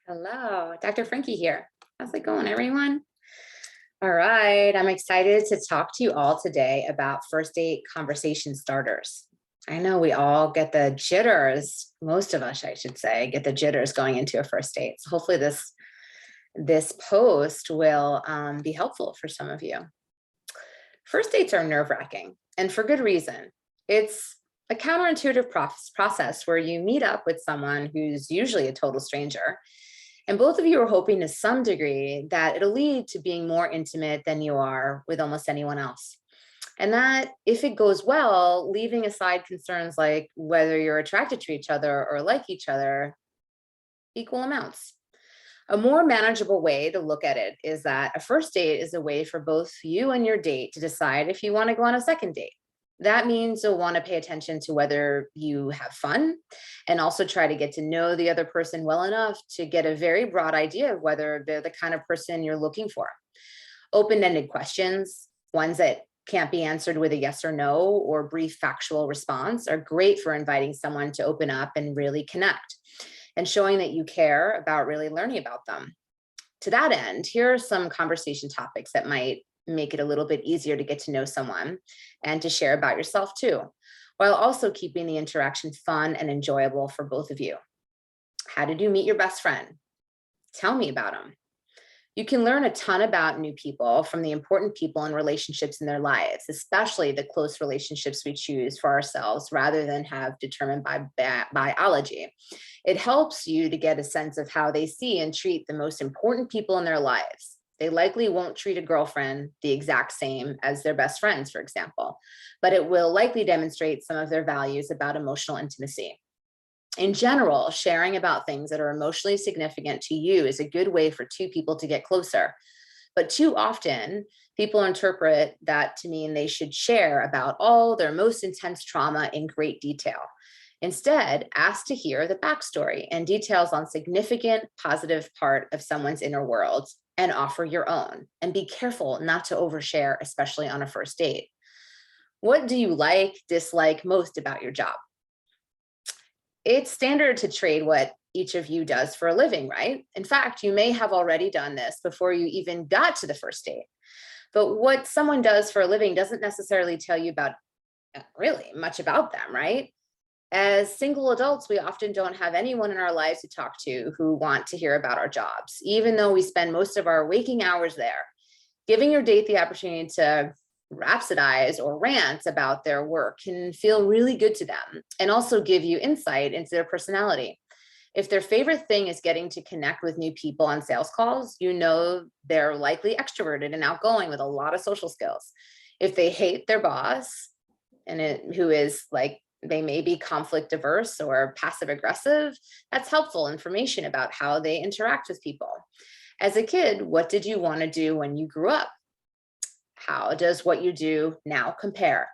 Hello, Dr. Frankie here. How's it going, everyone? All right, I'm excited to talk to you all today about first date conversation starters. I know we all get the jitters, most of us, I should say, get the jitters going into a first date. So hopefully this post will be helpful for some of you. First dates are nerve-wracking, and for good reason. It's a counterintuitive process where you meet up with someone who's usually a total stranger, and both of you are hoping to some degree that it'll lead to being more intimate than you are with almost anyone else. And that if it goes well, leaving aside concerns like whether you're attracted to each other or like each other, equal amounts. A more manageable way to look at it is that a first date is a way for both you and your date to decide if you want to go on a second date. That means you'll want to pay attention to whether you have fun and also try to get to know the other person well enough to get a very broad idea of whether they're the kind of person you're looking for. Open-ended questions, ones that can't be answered with a yes or no or brief factual response, are great for inviting someone to open up and really connect and showing that you care about really learning about them. To that end, here are some conversation topics that might make it a little bit easier to get to know someone and to share about yourself too, while also keeping the interaction fun and enjoyable for both of you. How did you meet your best friend? Tell me about them. You can learn a ton about new people from the important people and relationships in their lives, especially the close relationships we choose for ourselves rather than have determined by biology. It helps you to get a sense of how they see and treat the most important people in their lives. They likely won't treat a girlfriend the exact same as their best friends, for example, but it will likely demonstrate some of their values about emotional intimacy. In general, sharing about things that are emotionally significant to you is a good way for two people to get closer. But too often, people interpret that to mean they should share about all their most intense trauma in great detail. Instead, ask to hear the backstory and details on significant positive part of someone's inner world and offer your own. And be careful not to overshare, especially on a first date. What do you like, dislike most about your job? It's standard to trade what each of you does for a living, right? In fact, you may have already done this before you even got to the first date. But what someone does for a living doesn't necessarily tell you about really much about them, right? As single adults, we often don't have anyone in our lives to talk to who want to hear about our jobs, even though we spend most of our waking hours there. Giving your date the opportunity to rhapsodize or rant about their work can feel really good to them and also give you insight into their personality. If their favorite thing is getting to connect with new people on sales calls, you know they're likely extroverted and outgoing with a lot of social skills. If they hate their boss who is like, they may be conflict averse or passive aggressive, that's helpful information about how they interact with people. As a kid, what did you want to do when you grew up? How does what you do now compare?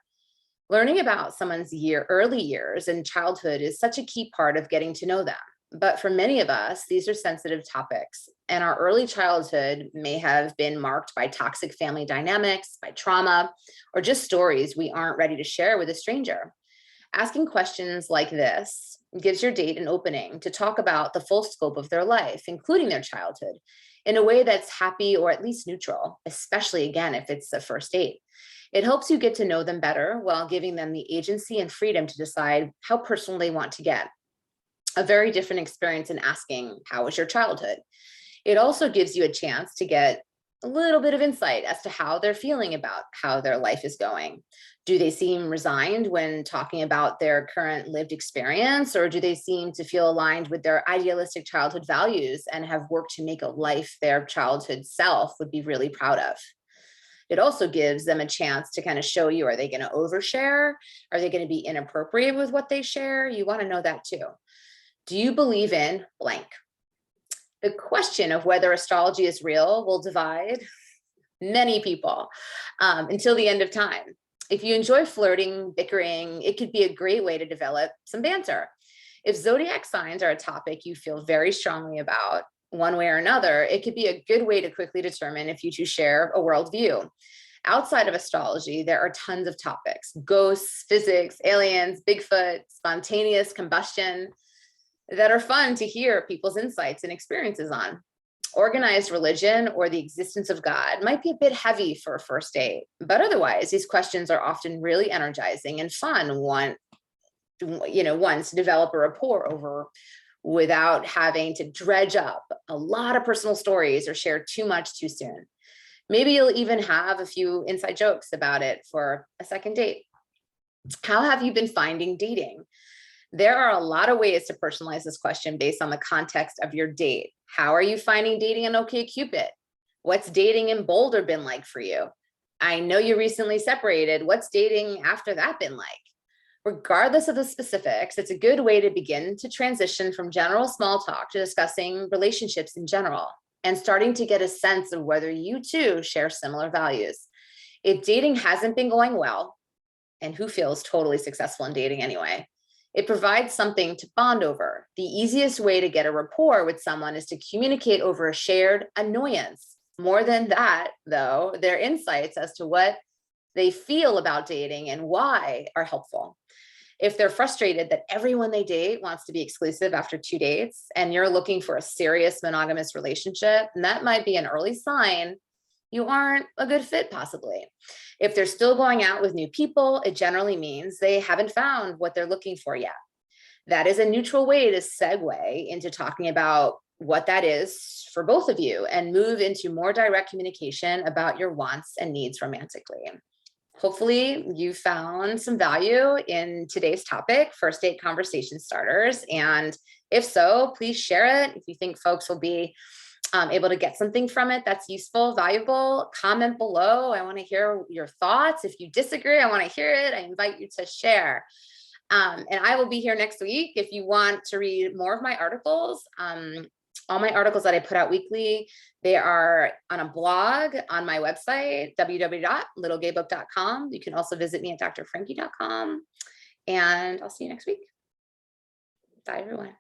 Learning about someone's early years and childhood is such a key part of getting to know them. But for many of us, these are sensitive topics, and our early childhood may have been marked by toxic family dynamics, by trauma, or just stories we aren't ready to share with a stranger. Asking questions like this gives your date an opening to talk about the full scope of their life, including their childhood, in a way that's happy or at least neutral, especially again, if it's a first date. It helps you get to know them better while giving them the agency and freedom to decide how personal they want to get. A very different experience in asking, how was your childhood? It also gives you a chance to get a little bit of insight as to how they're feeling about how their life is going. Do they seem resigned when talking about their current lived experience, or do they seem to feel aligned with their idealistic childhood values and have worked to make a life their childhood self would be really proud of? It also gives them a chance to kind of show you, are they going to overshare? Are they going to be inappropriate with what they share? You want to know that too. Do you believe in blank? The question of whether astrology is real will divide many people until the end of time. If you enjoy flirting, bickering, it could be a great way to develop some banter. If zodiac signs are a topic you feel very strongly about, one way or another, it could be a good way to quickly determine if you two share a worldview. Outside of astrology, there are tons of topics: ghosts, physics, aliens, Bigfoot, spontaneous combustion. that are fun to hear people's insights and experiences on. Organized religion or the existence of God might be a bit heavy for a first date, but otherwise, these questions are often really energizing and fun once to develop a rapport over without having to dredge up a lot of personal stories or share too much too soon. Maybe you'll even have a few inside jokes about it for a second date. How have you been finding dating? There are a lot of ways to personalize this question based on the context of your date. How are you finding dating on OkCupid? What's dating in Boulder been like for you? I know you recently separated. What's dating after that been like? Regardless of the specifics, it's a good way to begin to transition from general small talk to discussing relationships in general and starting to get a sense of whether you too share similar values. If dating hasn't been going well, and who feels totally successful in dating anyway, it provides something to bond over. The easiest way to get a rapport with someone is to communicate over a shared annoyance. More than that, though, their insights as to what they feel about dating and why are helpful. If they're frustrated that everyone they date wants to be exclusive after 2 dates and you're looking for a serious monogamous relationship, and that might be an early sign you aren't a good fit, possibly. If they're still going out with new people, it generally means they haven't found what they're looking for yet. That is a neutral way to segue into talking about what that is for both of you and move into more direct communication about your wants and needs romantically. Hopefully you found some value in today's topic, first date conversation starters. And if so, please share it. If you think folks will be able to get something from it that's useful, valuable, comment below. I want to hear your thoughts. If you disagree, I want to hear it. I invite you to share. And I will be here next week if you want to read more of my articles. All my articles that I put out weekly, they are on a blog on my website, www.littlegaybook.com. You can also visit me at drfrankie.com. And I'll see you next week. Bye, everyone.